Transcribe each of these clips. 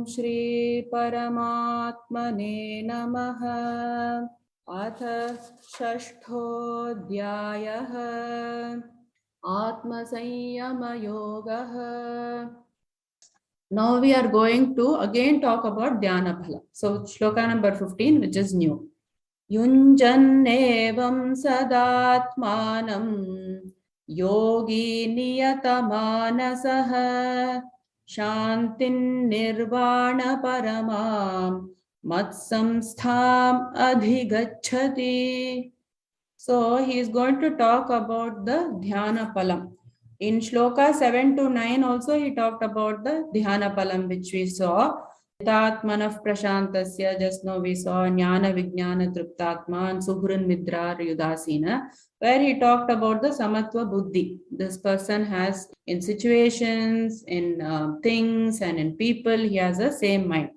Shri Paramatmane Namaha. अथ षष्ठोऽध्यायः आत्मसंयमयोगः. Now we are going to again talk about dhyana phala. So shloka number 15, which is new. Yunjannevam sadatmanam yogi niyatamanasah shantin nirvana paramam matsamstham adhigacchati. So he is going to talk about the dhyana palam. In shloka 7 to 9 also he talked about the dhyana palam, which we saw. Tatmanaf prashantasya, just now we saw jnana vijnana triptatma and suhrin midra yudasina, where he talked about the samatva buddhi. This person has in situations, in things and in people, he has the same mind.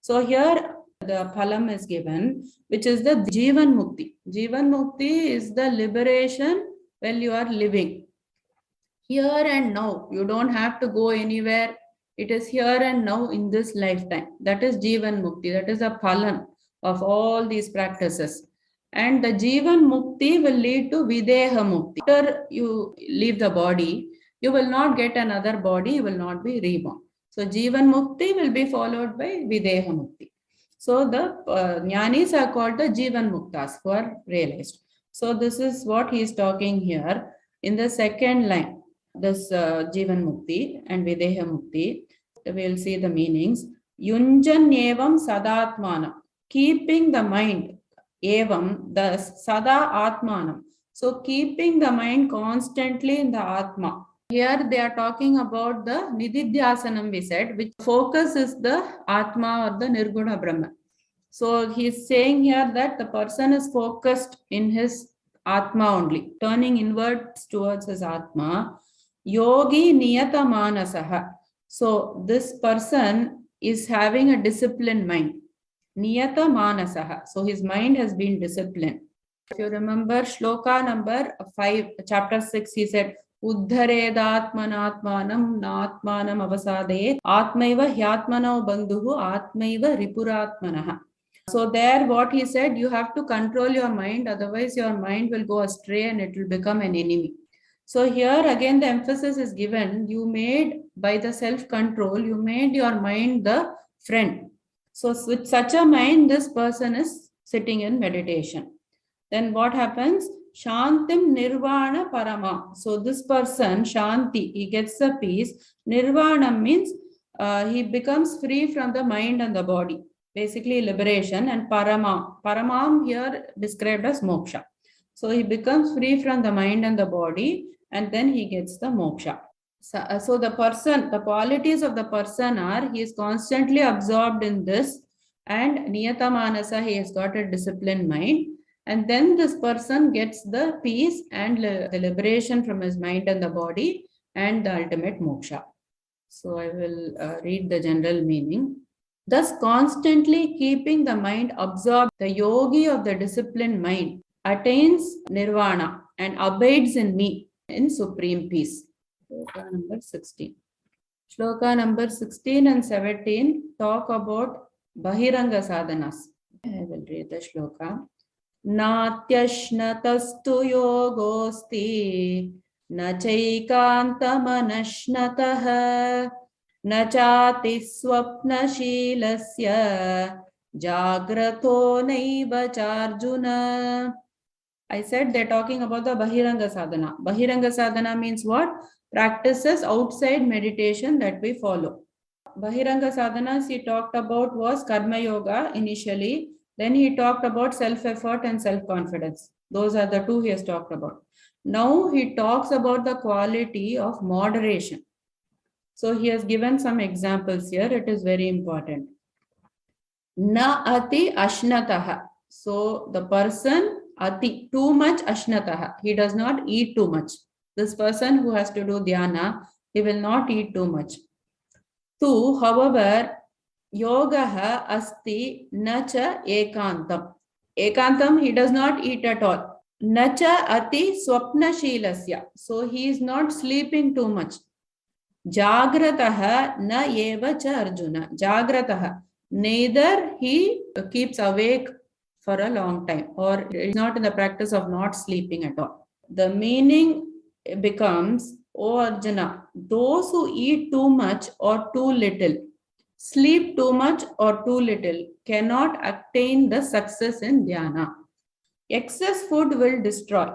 So here the phalam is given, which is the jivan mukti. Jivan mukti is the liberation while you are living. Here and now, you don't have to go anywhere. It is here and now in this lifetime. That is jivan mukti. That is the phalan of all these practices. And the jivan mukti will lead to videha mukti. After you leave the body, you will not get another body, you will not be reborn. So jivan mukti will be followed by videha mukti. So the jnanis are called the jivan muktas, who are realized. So this is what he is talking here in the second line. This jivan mukti and videha mukti, we will see the meanings. Yunjanyevam sadatmanam, keeping the mind. Evam, the sada atmanam. So keeping the mind constantly in the atma. Here they are talking about the nididhyasanam, we said, which focus is the atma or the nirguna brahma. So he is saying here that the person is focused in his atma only, turning inwards towards his atma. Yogi niyata manasaha. So this person is having a disciplined mind. Niyata manasaha. So his mind has been disciplined. If you remember shloka number 5, chapter 6, he said, Uddharedatmanatmanam natmanam avasadayet atmaiva hyatmanau bandhuhu atmaiva ripuratmanaha. So there what he said, you have to control your mind, otherwise your mind will go astray and it will become an enemy. So here again the emphasis is given, you made by the self-control, you made your mind the friend. So with such a mind, this person is sitting in meditation. Then what happens? Shantim nirvana parama. So this person, Shanti, he gets the peace. Nirvana means he becomes free from the mind and the body. Basically liberation. And parama. Paramam here described as moksha. So he becomes free from the mind and the body, and then he gets the moksha. So the person, the qualities of the person are, he is constantly absorbed in this, and niyata manasa, he has got a disciplined mind, and then this person gets the peace and the liberation from his mind and the body, and the ultimate moksha. So I will read the general meaning. Thus constantly keeping the mind absorbed, the yogi of the disciplined mind attains nirvana and abides in me in supreme peace. Shloka number 16. Shloka number 16 and 17 talk about bahiranga sadhanas. I will read the shloka. Natyashnatastu yogosti na chaikantamanashnatah na chati swapnashilasya jagrato naiva charjuna. I said they're talking about the bahiranga sadhana. Bahiranga sadhana means what? Practices outside meditation that we follow. Bahiranga sadhanas he talked about was karma yoga initially. Then he talked about self-effort and self-confidence. Those are the two he has talked about. Now he talks about the quality of moderation. So he has given some examples here. It is very important. Na ati ashnataha. So the person ati, too much ashnataha. He does not eat too much. This person who has to do dhyana, he will not eat too much. Tu, however, yogaha asti nacha ekantam. Ekantam, he does not eat at all. Nacha ati swapna shilasya. So he is not sleeping too much. Jagrataha na eva cha Arjuna. Jagrataha. Neither he keeps awake for a long time or is not in the practice of not sleeping at all. The meaning becomes, O Arjuna, those who eat too much or too little, sleep too much or too little, cannot attain the success in dhyana. Excess food will destroy,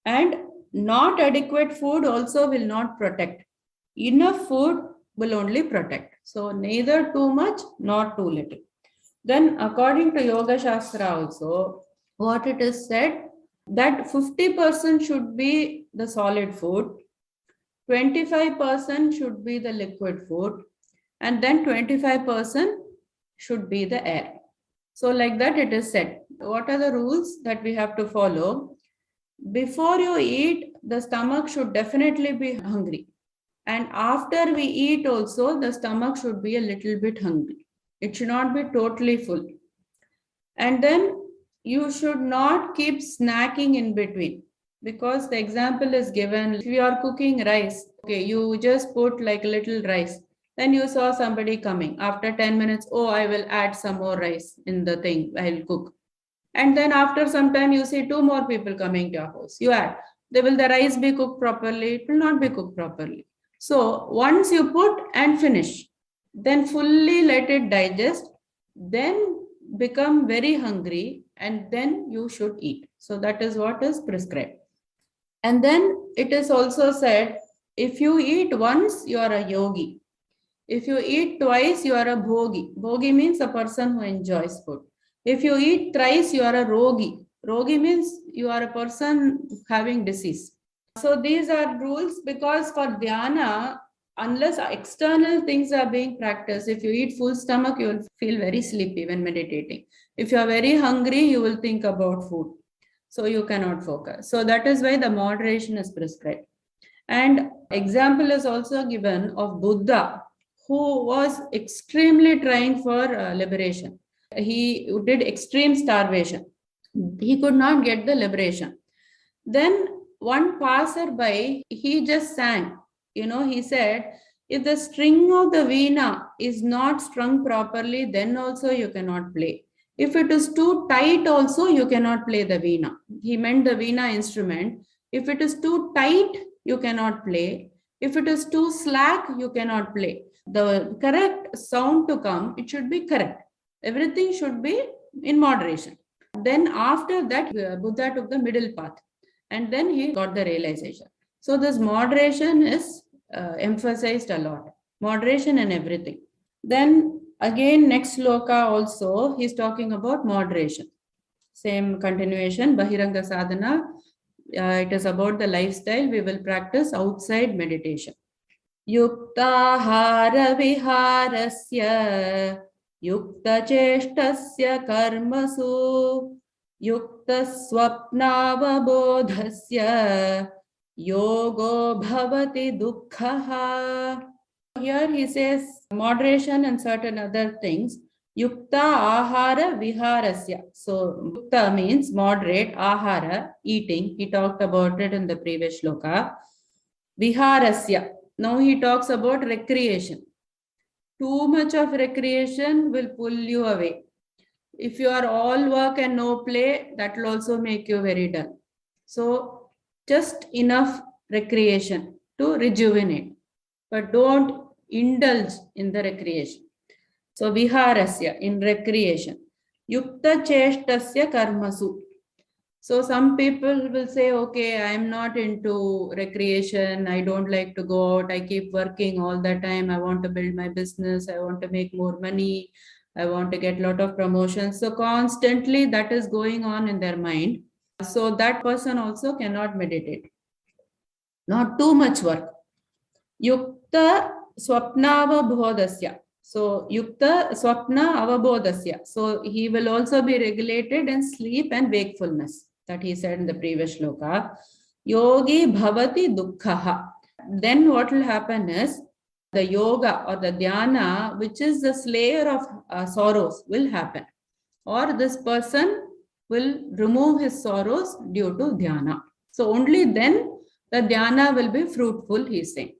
and not adequate food also will not protect. Enough food will only protect. So neither too much nor too little. Then according to Yoga Shastra also, what it is said, that 50% should be the solid food, 25% should be the liquid food, and then 25% should be the air. So like that it is said. What are the rules that we have to follow? Before you eat, the stomach should definitely be hungry. And after we eat also, the stomach should be a little bit hungry. It should not be totally full. And then you should not keep snacking in between, because the example is given, if you are cooking rice, okay, you just put like a little rice. Then you saw somebody coming. After 10 minutes, oh, I will add some more rice in the thing, I'll cook. And then after some time, you see 2 more people coming to your house. You add. Will the rice be cooked properly? It will not be cooked properly. So once you put and finish, then fully let it digest, then become very hungry, and then you should eat. So that is what is prescribed. And then it is also said, if you eat once, you are a yogi. If you eat twice, you are a bhogi. Bhogi means a person who enjoys food. If you eat thrice, you are a rogi. Rogi means you are a person having disease. So these are rules, because for dhyana, unless external things are being practiced, if you eat full stomach, you will feel very sleepy when meditating. If you are very hungry, you will think about food. So you cannot focus. So that is why the moderation is prescribed. And example is also given of Buddha, who was extremely trying for liberation. He did extreme starvation. He could not get the liberation. Then one passerby, he just sang. He said, if the string of the veena is not strung properly, then also you cannot play. If it is too tight also, you cannot play the veena. He meant the veena instrument. If it is too tight, you cannot play. If it is too slack, you cannot play. The correct sound to come, it should be correct. Everything should be in moderation. Then after that, Buddha took the middle path, and then he got the realization. So this moderation is emphasized a lot. Moderation in everything. Then again, next sloka also, he's talking about moderation. Same continuation, Bahiranga Sadhana. It is about the lifestyle we will practice outside meditation. Yuktahara viharasya yukta cheshtasya karmasu yukta swapnavabodhasya yogo bhavati dukkhaha. Here he says moderation and certain other things. Yukta ahara viharasya. So yukta means moderate, ahara, eating. He talked about it in the previous shloka. Viharasya. Now he talks about recreation. Too much of recreation will pull you away. If you are all work and no play, that will also make you very dull. So just enough recreation to rejuvenate, but don't indulge in the recreation. So viharasya, in recreation. Yukta cheshtasya karmasu. So some people will say, okay, I am not into recreation. I don't like to go out. I keep working all the time. I want to build my business. I want to make more money. I want to get a lot of promotions. So constantly that is going on in their mind. So that person also cannot meditate. Not too much work. Yukta swapna avabodhasya. So yukta swapna avabodhasya. So he will also be regulated in sleep and wakefulness, that he said in the previous shloka. Yogi bhavati dukkhaha. Then what will happen is the yoga or the dhyana, which is the slayer of sorrows, will happen. Or this person will remove his sorrows due to dhyana. So only then the dhyana will be fruitful, he is saying.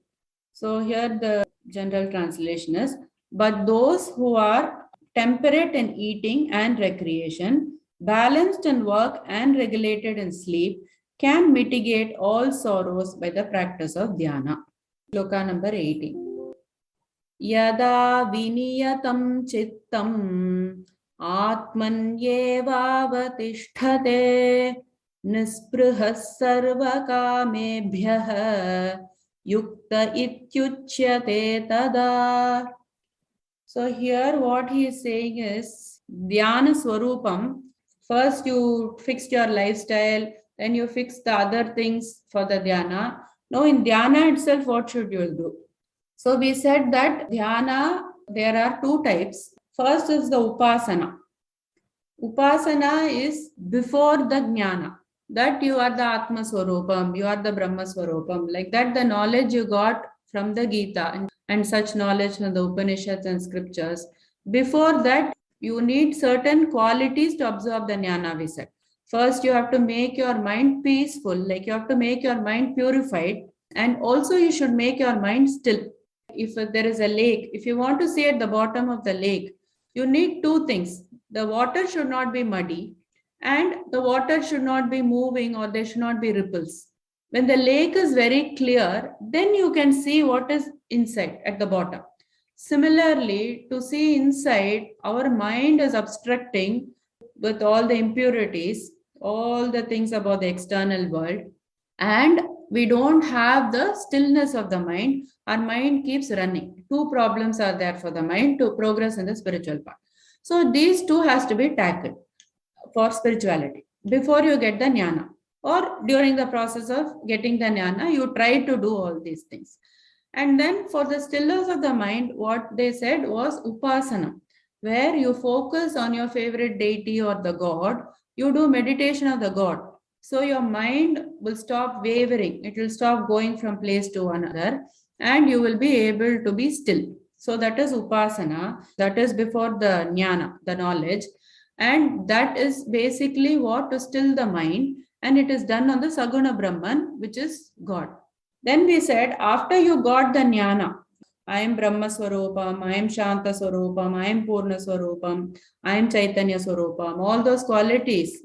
So here the general translation is, but those who are temperate in eating and recreation, balanced in work and regulated in sleep, can mitigate all sorrows by the practice of dhyana. Shloka number 18. Yada viniyatam chittam atmanyevavatishthate nisprihas sarvakamebhyah yukta ityuchyate tada. So here what he is saying is dhyana swarupam. First you fixed your lifestyle, then you fix the other things for the dhyana. Now in dhyana itself, what should you do? So we said that dhyana, there are two types. First is the upasana. Upasana is before the jnana. That you are the Atma Swarupam, you are the Brahma Swarupam. Like that, the knowledge you got from the Gita and such knowledge from the Upanishads and scriptures. Before that, you need certain qualities to absorb the jnana, we said. First, you have to make your mind peaceful, like you have to make your mind purified, and also you should make your mind still. If there is a lake, if you want to see at the bottom of the lake, you need two things. The water should not be muddy, and the water should not be moving, or there should not be ripples. When the lake is very clear, then you can see what is inside at the bottom. Similarly, to see inside, our mind is obstructing with all the impurities, all the things about the external world, and we don't have the stillness of the mind. Our mind keeps running. Two problems are there for the mind to progress in the spiritual path. So these two has to be tackled for spirituality before you get the jnana, or during the process of getting the jnana, you try to do all these things. And then for the stillness of the mind, what they said was upasana, where you focus on your favorite deity or the god, you do meditation of the god. So your mind will stop wavering, it will stop going from place to another, and you will be able to be still. So that is upasana, that is before the jnana, the knowledge, and that is basically what to still the mind, and it is done on the Saguna Brahman, which is God. Then we said, after you got the jnana, I am Brahma Swarupam, I am Shanta Swarupam, I am Purna Swarupam, I am Chaitanya Swarupam, all those qualities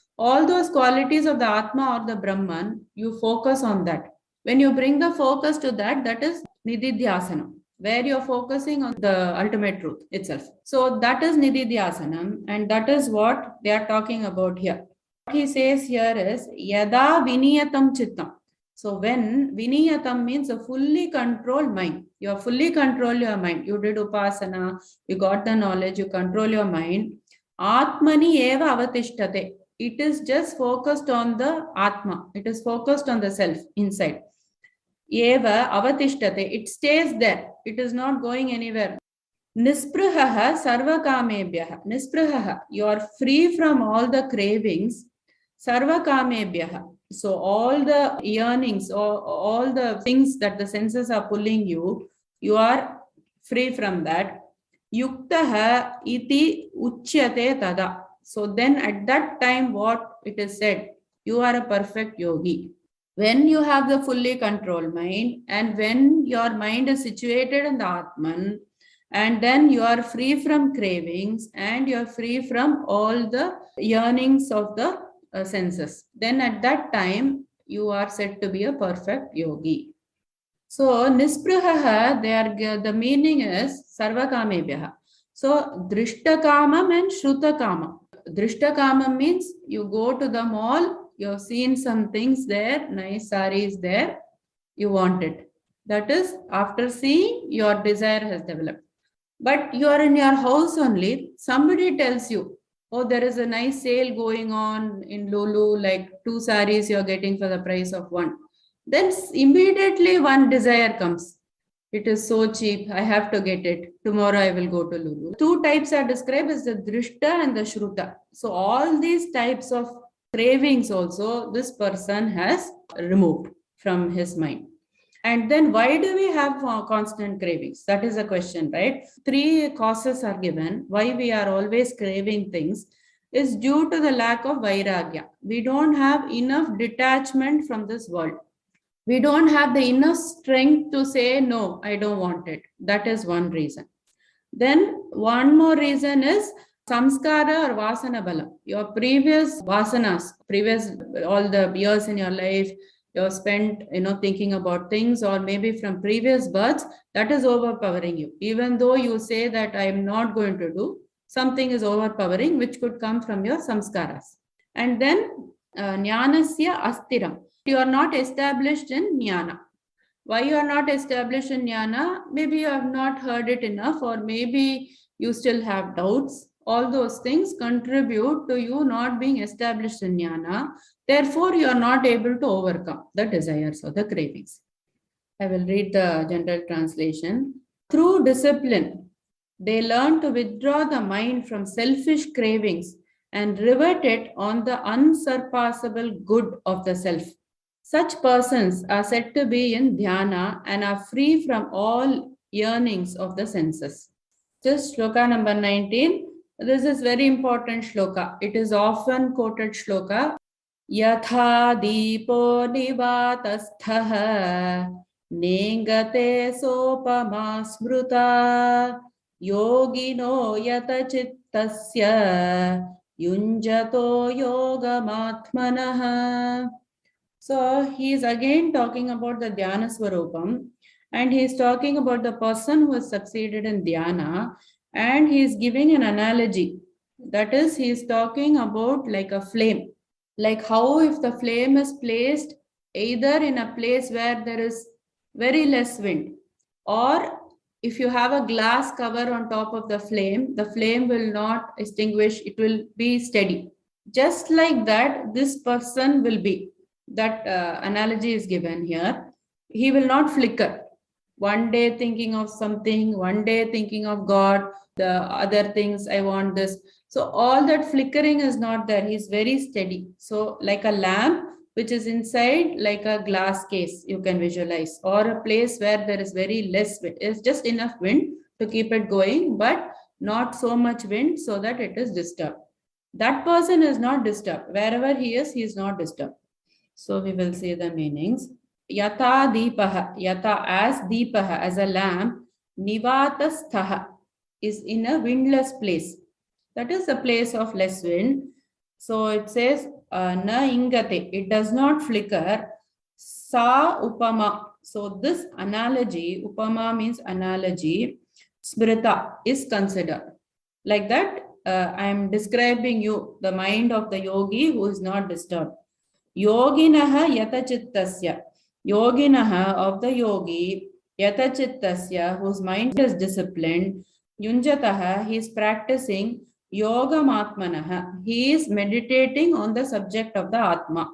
of the Atma or the Brahman, you focus on that. When you bring the focus to that, that is Nididhyasana, where you're focusing on the ultimate truth itself. So that is Nididhyasana, and that is what they are talking about here. What he says here is Yada Viniyatam Chittam. So when Viniyatam means a fully controlled mind, you have fully control your mind. You did upasana, you got the knowledge, you control your mind. Atmani eva avatishtate. It is just focused on the Atma. It is focused on the self inside. Eva avatishtate. It stays there. It is not going anywhere. Nisprihaha sarvakamebhyah. Nisprihaha. You are free from all the cravings. Sarvakamebhyah. So all the yearnings, all the things that the senses are pulling you, you are free from that. Yuktaha iti uchyate tada. So then at that time, what it is said, you are a perfect yogi. When you have the fully controlled mind, and when your mind is situated in the Atman, and then you are free from cravings, and you are free from all the yearnings of the senses, then at that time you are said to be a perfect yogi. So nisprihaha, the meaning is sarvakamebhyah. So drishtakamam and shrutakama. Drishtakamam means you go to the mall, you have seen some things there, nice sarees there, you want it. That is, after seeing, your desire has developed. But you are in your house only, somebody tells you, oh, there is a nice sale going on in Lulu, like 2 sarees you're getting for the price of 1. Then immediately one desire comes. It is so cheap, I have to get it. Tomorrow I will go to Lulu. 2 types are described as the drishta and the shruta. So all these types of cravings also, this person has removed from his mind. And then why do we have constant cravings? That is a question, right? 3 causes are given why we are always craving things is due to the lack of vairagya. We don't have enough detachment from this world. We don't have the inner strength to say, no, I don't want it. That is one reason. Then one more reason is samskara or vasana bala. Your previous vasanas, previous all the years in your life, you have spent, thinking about things, or maybe from previous births, that is overpowering you. Even though you say that I am not going to do, something is overpowering, which could come from your samskaras. And then jnanasya astiram. You are not established in jnana. Why you are not established in jnana? Maybe you have not heard it enough, or maybe you still have doubts. All those things contribute to you not being established in jnana. Therefore, you are not able to overcome the desires or the cravings. I will read the general translation. Through discipline, they learn to withdraw the mind from selfish cravings and rivet it on the unsurpassable good of the self. Such persons are said to be in dhyana and are free from all yearnings of the senses. Just shloka number 19. This is very important shloka. It is often quoted shloka. Yatha deepo nivatasthaha nengate sopama smruta yogino yata chittasya yunjato yogamatmanaha. So he is again talking about the dhyana swarupam, and he is talking about the person who has succeeded in dhyana, and he is giving an analogy. That is, he is talking about like a flame. Like how if the flame is placed either in a place where there is very less wind, or if you have a glass cover on top of the flame will not extinguish, it will be steady. Just like that, this person will be. That analogy is given here. He will not flicker. One day thinking of something, one day thinking of God, the other things, I want this. So all that flickering is not there. He's very steady. So like a lamp which is inside like a glass case, you can visualize, or a place where there is very less wind. It's just enough wind to keep it going, but not so much wind so that it is disturbed. That person is not disturbed. Wherever he is not disturbed. So we will see the meanings. Yata deepaha, yata as deepaha, as a lamp, nivatasthaha is in a windless place. That is a place of less wind. So it says, na ingate, it does not flicker. Sa upama. So this analogy, upama means analogy, smrita is considered. Like that, I am describing you, the mind of the yogi who is not disturbed. Yoginaha yatachittasya. Yoginaha of the yogi, yatachittasya, whose mind is disciplined, yunjataha, he is practicing yogamatmanaha. He is meditating on the subject of the Atma.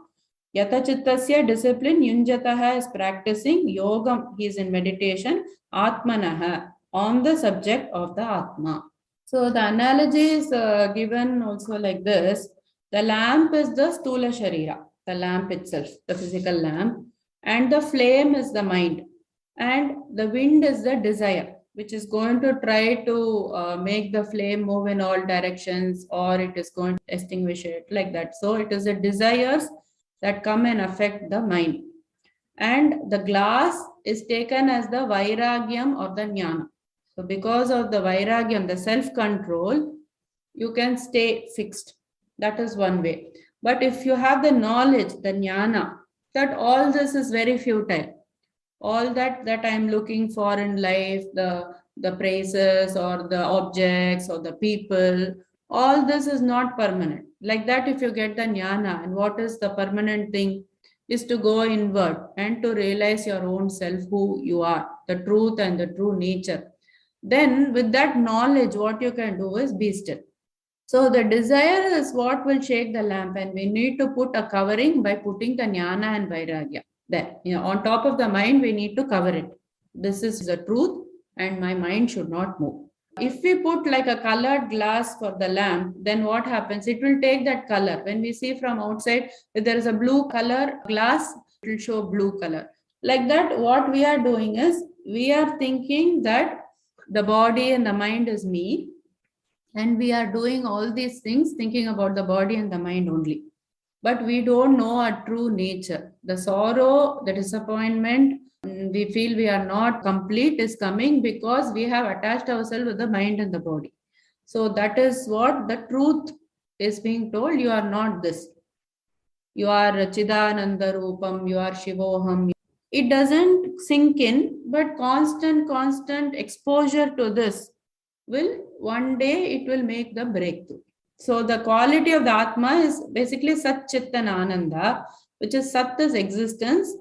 Yatachittasya, discipline, yunjataha is practicing yoga, he is in meditation, atmanaha, on the subject of the Atma. So the analogy is given also like this. The lamp is the stula sharira, the lamp itself, the physical lamp, and the flame is the mind, and the wind is the desire, which is going to try to make the flame move in all directions, or it is going to extinguish it, like that. So it is the desires that come and affect the mind. And the glass is taken as the vairagyam or the jnana. So because of the vairagyam, the self-control, you can stay fixed. That is one way. But if you have the knowledge, the jnana, that all this is very futile. All that I am looking for in life, the praises or the objects or the people, all this is not permanent. Like that, if you get the jnana, and what is the permanent thing is to go inward and to realize your own self, who you are, the truth and the true nature. Then with that knowledge, what you can do is be still. So the desire is what will shake the lamp, and we need to put a covering by putting the jnana and vairagya. There, on top of the mind, we need to cover it. This is the truth, and my mind should not move. If we put like a colored glass for the lamp, then what happens? It will take that color. When we see from outside, if there is a blue color glass, it will show blue color. Like that, what we are doing is, we are thinking that the body and the mind is me, and we are doing all these things thinking about the body and the mind only. but we don't know our true nature. The sorrow, the disappointment, we feel we are not complete is coming because we have attached ourselves with the mind and the body. So that is what the truth is being told. You are not this. You are Chidananda Rupam, you are Shivoham. It doesn't sink in, but constant exposure to this will one day it will make the breakthrough. So the quality of the Atma is basically Sat Chit and Ananda, which is Sat is existence,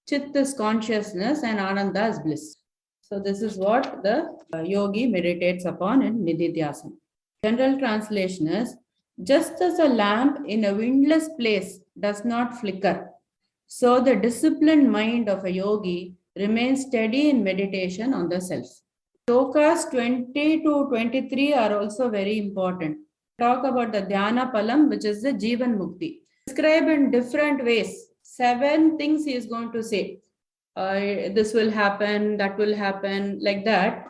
Chit is consciousness, and Ananda is bliss. So this is what the yogi meditates upon in Nididhyasana. General translation is, just as a lamp in a windless place does not flicker, so the disciplined mind of a yogi remains steady in meditation on the self. Shlokas 20 to 23 are also very important. Talk about the Dhyana Palam, which is the Jivan Mukti. Describe in different ways. 7 things he is going to say. This will happen, that will happen, like that.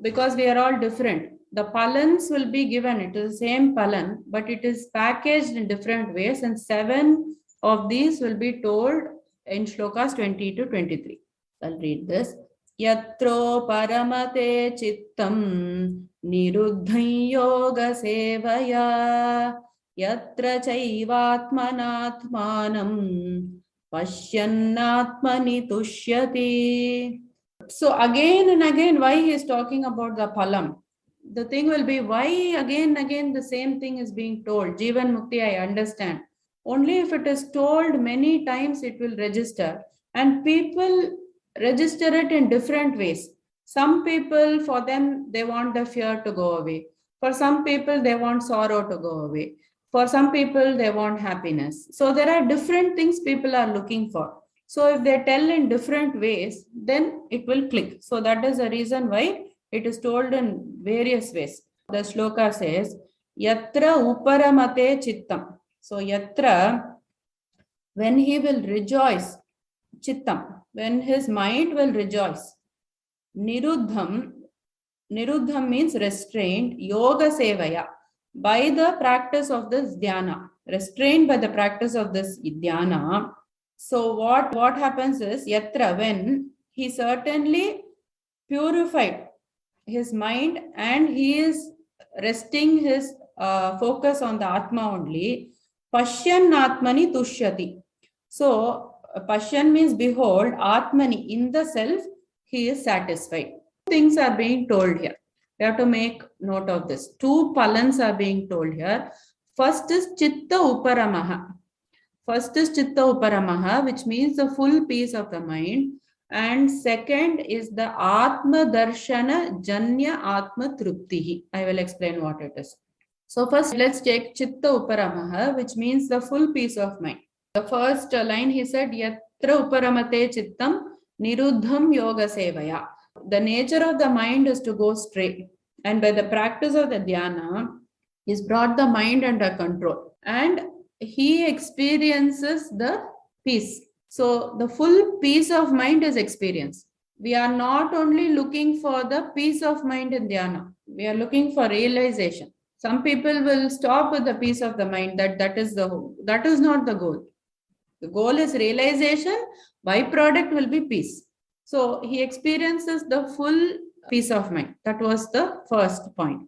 Because we are all different. The palans will be given. It is the same palan, but it is packaged in different ways. And 7 of these will be told in Shlokas 20 to 23. I'll read this. Yatro paramate chittam niruddham yoga sevaya yatra chaivatmanatmanam pashyannatmani tushyati. So again and again, why he is talking about the palam? The thing will be, why again and again the same thing is being told? Jivan Mukti, I understand. Only if it is told many times, it will register. And people register it in different ways. Some people, for them, they want the fear to go away. For some people, they want sorrow to go away. For some people, they want happiness. So there are different things people are looking for. So if they tell in different ways, then it will click. So that is the reason why it is told in various ways. The shloka says, Yatra uparamate chittam. So Yatra, when he will rejoice, chittam, when his mind will rejoice. Niruddham means restrained, yoga sevaya, by the practice of this dhyana, restrained by the practice of this dhyana. So what happens is, Yatra, when he certainly purified his mind and he is resting his focus on the Atma only, Pashyan Atmani Tushyati. So Pashyan means behold, Atmani, in the self, he is satisfied. Things are being told here. We have to make note of this. 2 palans are being told here. First is Chitta Uparamaha. Which means the full peace of the mind. And second is the Atma Darshana Janya Atma Truptihi. I will explain what it is. So first let's take Chitta Uparamaha, which means the full peace of mind. The first line he said, Yatra Uparamate Chittam Niruddham Yoga Sevaya. The nature of the mind is to go straight. And by the practice of the dhyana, he's brought the mind under control. And he experiences the peace. So the full peace of mind is experienced. We are not only looking for the peace of mind in dhyana. We are looking for realization. Some people will stop with the peace of the mind. That is not the goal. The goal is realization. Byproduct will be peace. So he experiences the full peace of mind. That was the first point.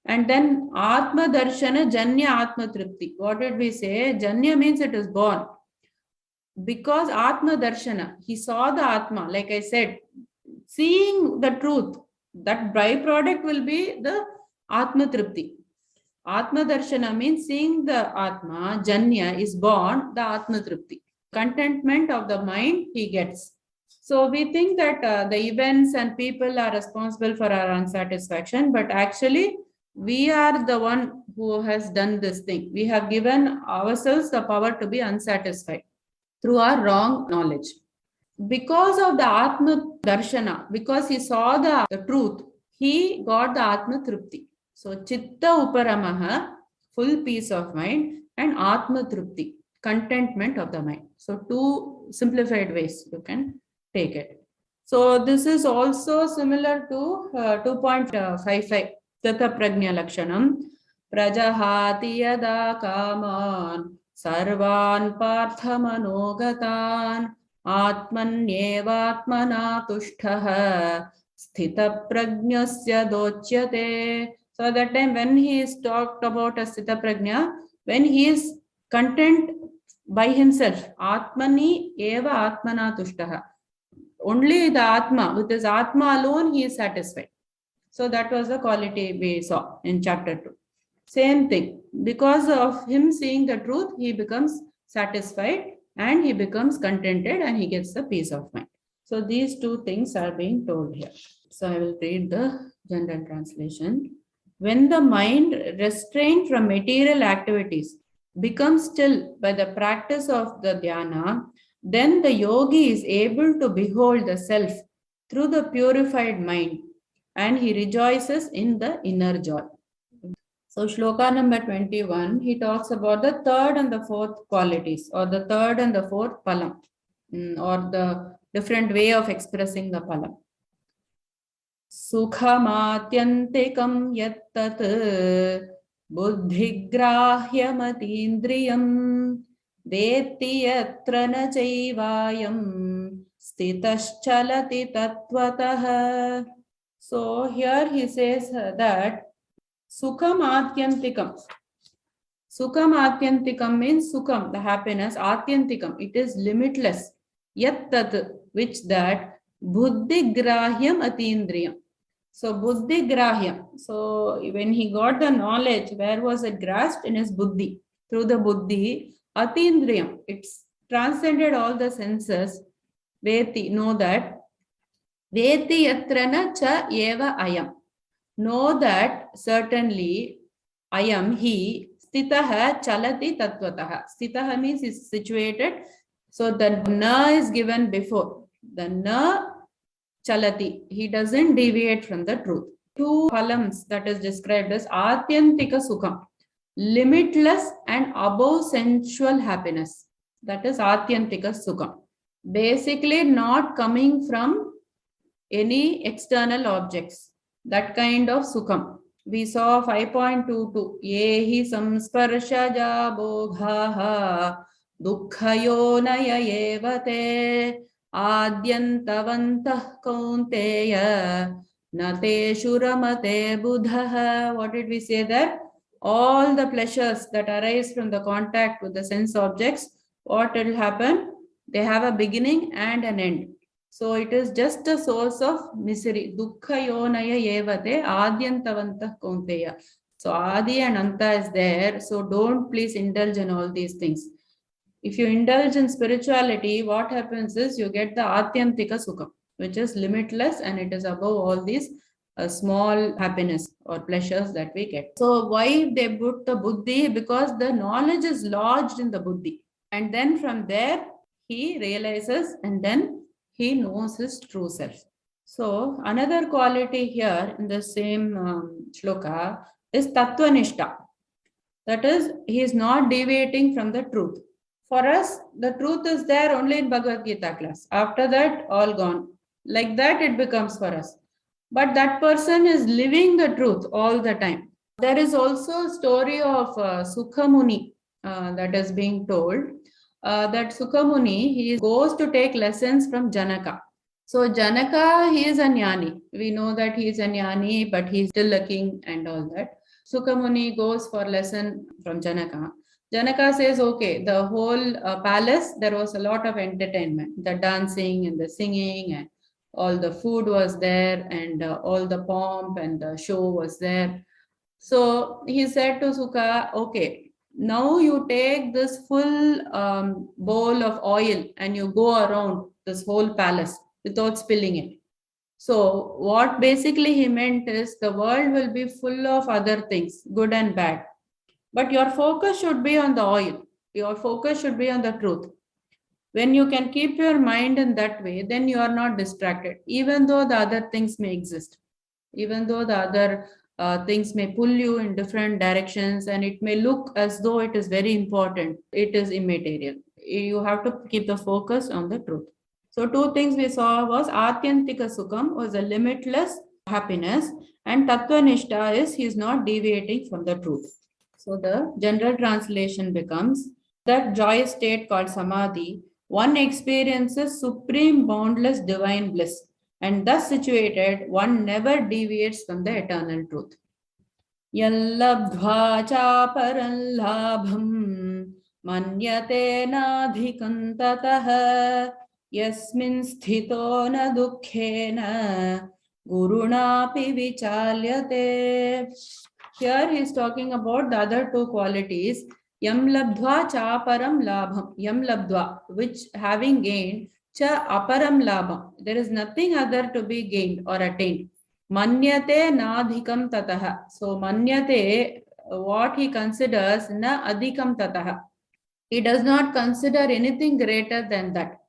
And then Atma Darshana Janya Atma Tripti. What did we say? Janya means it is born. Because Atma Darshana, he saw the Atma, like I said, seeing the truth, that byproduct will be the Atma Tripti. Atma Darshana means seeing the Atma, Janya is born, the Atma Tripti. Contentment of the mind he gets. So we think that the events and people are responsible for our unsatisfaction, but actually we are the one who has done this thing. We have given ourselves the power to be unsatisfied through our wrong knowledge. Because of the Atma Darshana, because he saw the truth, he got the Atma Trupti. So Chitta Uparamaha, full peace of mind, and Atma Trupti, contentment of the mind. So 2 simplified ways you can take it. So this is also similar to 2.55. Tata Prajna Lakshanam. Prajahati yada kaman sarvan partha manogatan atmanyevatmana tushthah sthita prajnasya dochyate. So that time when he is talked about as sthita prajna, when he is content by himself, atmani eva atmana tushthah, only the atma, with his atma alone he is satisfied. So that was the quality we saw in chapter 2. Same thing, because of him seeing the truth, he becomes satisfied and he becomes contented and he gets the peace of mind. So these two things are being told here. So I will read the general translation. When the mind restrained from material activities becomes still by the practice of the dhyana, then the yogi is able to behold the self through the purified mind and he rejoices in the inner joy. So shloka number 21, he talks about the third and the fourth qualities, or the third and the fourth palam, or the different way of expressing the palam. Sukhamatyantikam yattat buddhigrahyamatīndriyam vetti yatra na chaivayam stitaschalati tatvatah. So here he says that Sukham Atyantikam. Sukham Atyantikam means Sukham, the happiness, Atyantikam, it is limitless. Yat tat, which that, Buddhi Grahyam Atindriyam. So Buddhi Grahyam. So when he got the knowledge, where was it grasped? In his Buddhi. Through the Buddhi, Atindriyam, it's transcended all the senses. Veti, know that. Veti yatrana cha eva ayam. Know that certainly I am he, stitaha chalati tattvataha. Stitaha means is situated. So the na is given before. The na chalati. He doesn't deviate from the truth. Two palams that is described as atyantika sukham. Limitless and above sensual happiness. That is atyantika sukham. Basically not coming from any external objects. That kind of sukham. We saw 5.22. Yehi samsparshaja boghaha dukkhayonaya evate adyantavantah kaunteya nate shuramate buddhaha. What did we say there? All the pleasures that arise from the contact with the sense objects, what will happen? They have a beginning and an end. So it is just a source of misery. Dukkha yonaya evate adyantavantah kaunteya. So Adi and Anta is there. So don't please indulge in all these things. If you indulge in spirituality, what happens is you get the Atyantika Sukham, which is limitless and it is above all these small happiness or pleasures that we get. So why they put the Buddhi? Because the knowledge is lodged in the Buddhi. And then from there, he realizes and then he knows his true self. So another quality here in the same shloka is Tattvanishta. That is, he is not deviating from the truth. For us, the truth is there only in Bhagavad Gita class. After that, all gone. Like that, it becomes for us. But that person is living the truth all the time. There is also a story of Sukhamuni that is being told. That Sukhamuni, he goes to take lessons from Janaka. So Janaka, he is a jnani. We know that he is a jnani, but he is still a king and all that. Sukhamuni goes for lesson from Janaka. Janaka says, okay, the whole palace, there was a lot of entertainment. The dancing and the singing and all the food was there and all the pomp and the show was there. So he said to Sukha, okay, now you take this full bowl of oil and you go around this whole palace without spilling it. So what basically he meant is the world will be full of other things, good and bad. But your focus should be on the oil. Your focus should be on the truth. When you can keep your mind in that way, then you are not distracted, even though the other things may exist, even though the other things may pull you in different directions and it may look as though it is very important. It is immaterial. You have to keep the focus on the truth. So two things we saw was Atyantika Sukham was a limitless happiness and Tattvanishta is he is not deviating from the truth. So the general translation becomes that joyous state called samadhi, one experiences supreme boundless divine bliss. And thus situated, one never deviates from the eternal truth. Yallabdhva chaparam labham manyate nadhikam tatah yasmin sthito na dukkhena gurunapi vichalyate. Here he is talking about the other two qualities. Yam labdhva cha aparam labham. Yam labdhva, which having gained, cha aparam labham. There is nothing other to be gained or attained. Manyate nadhikam tataha. So manyate, what he considers, na adhikam tataha. He does not consider anything greater than that.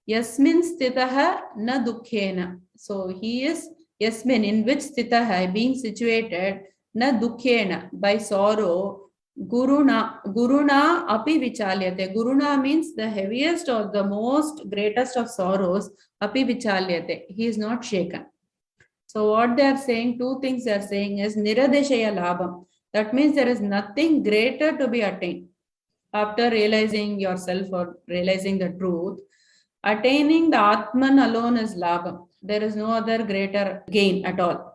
Yasmin stitaha na dukkhena. So he is yasmin, in which stitaha, being situated, na dukkhena, by sorrow, guruna api vichalyate. Guruna means the heaviest or the most greatest of sorrows, api vichalyate. He is not shaken. So what they are saying, two things they are saying is niradeshaya labham. That means there is nothing greater to be attained. After realizing yourself or realizing the truth, attaining the Atman alone is labham. There is no other greater gain at all.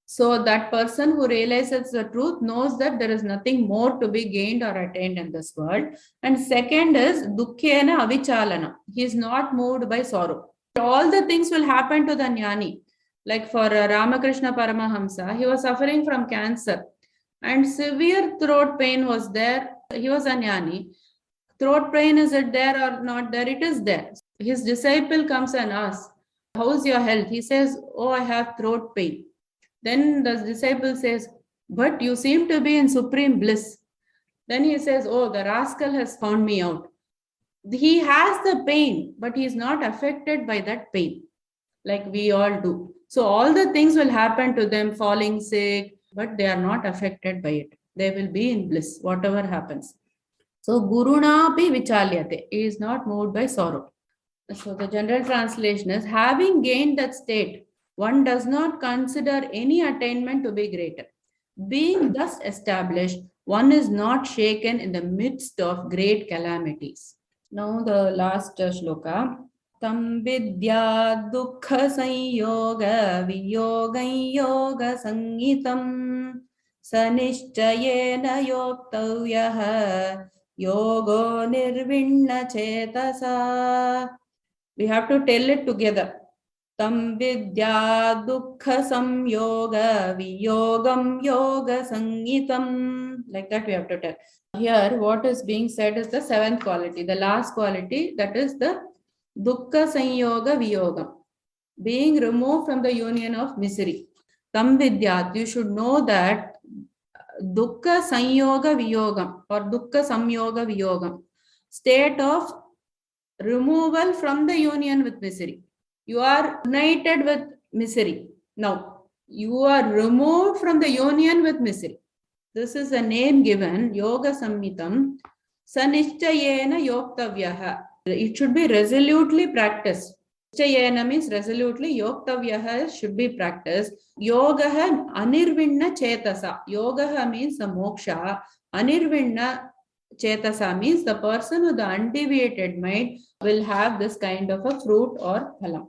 So that person who realizes the truth knows that there is nothing more to be gained or attained in this world. And second is dukkhena avichalana. He is not moved by sorrow. All the things will happen to the jnani. Like for Ramakrishna Paramahamsa, he was suffering from cancer and severe throat pain was there. He was a jnani. Throat pain, is it there or not there? It is there. His disciple comes and asks, how is your health? He says, oh, I have throat pain. Then the disciple says, but you seem to be in supreme bliss. Then he says, oh, the rascal has found me out. He has the pain, but he is not affected by that pain, like we all do. So all the things will happen to them, falling sick, but they are not affected by it. They will be in bliss, whatever happens. So gurunapi vichalyate, he is not moved by sorrow. So the general translation is, having gained that state, one does not consider any attainment to be greater. Being thus established, one is not shaken in the midst of great calamities. Now the last shloka. Tam vidya dukkha sanyoga viyoga yoga sangitam sanishchayena yoktavyaha yogo nirvinna chetasa. We have to tell it together. Tam vidya dukkha samyoga viyogam yoga sangitam. Like that we have to tell. Here what is being said is the seventh quality, the last quality, that is the dukkha sanyoga viyogam, being removed from the union of misery. Tam vidyat, you should know that dukkha sanyoga viyogam or dukkha samyoga viyogam, state of removal from the union with misery. You are united with misery. Now, you are removed from the union with misery. This is a name given, yoga sammitam, sanishchayena yoktavyaha. It should be resolutely practiced. Nischayena means resolutely, yoktavyaha should be practiced. Yogaha anirvinna chetasa. Yogaha means the moksha. Anirvinna chetasa means the person with the undeviated mind will have this kind of a fruit or phalam.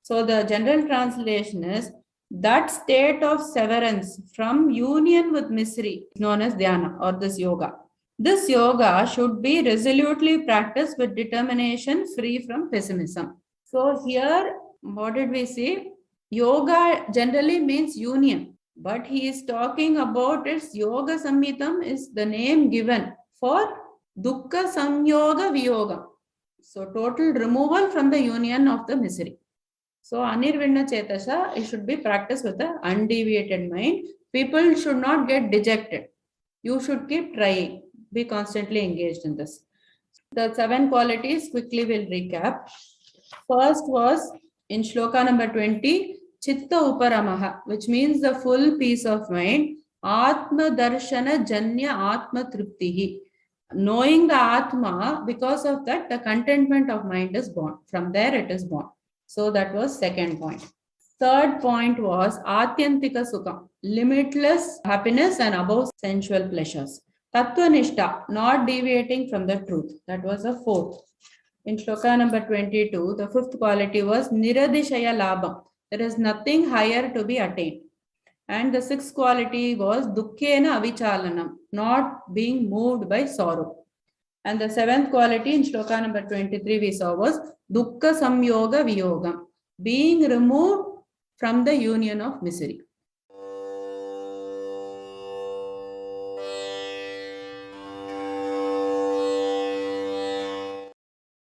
So the general translation is, that state of severance from union with misery is known as dhyana or this yoga. This yoga should be resolutely practiced with determination, free from pessimism. So here, what did we see? Yoga generally means union, but he is talking about its yoga samhitam is the name given for dukkha samyoga viyoga. So total removal from the union of the misery. So anirvinna chetasa, it should be practiced with an undeviated mind. People should not get dejected. You should keep trying. Be constantly engaged in this. The 7 qualities quickly we'll recap. First was in shloka number 20, chitta uparamaha, which means the full peace of mind. Atma darshana janya atma triptihi. Knowing the Atma, because of that, the contentment of mind is born. From there it is born. So that was second point. Third point was atyantika sukha, limitless happiness and above sensual pleasures. Tattvanishta, not deviating from the truth. That was the fourth. In shloka number 22, the fifth quality was Niradishaya Labham. There is nothing higher to be attained. And the sixth quality was Dukkhena Avichalanam, not being moved by sorrow. And the seventh quality in shloka number 23 we saw was Dukkha Samyoga Viyogam, being removed from the union of misery.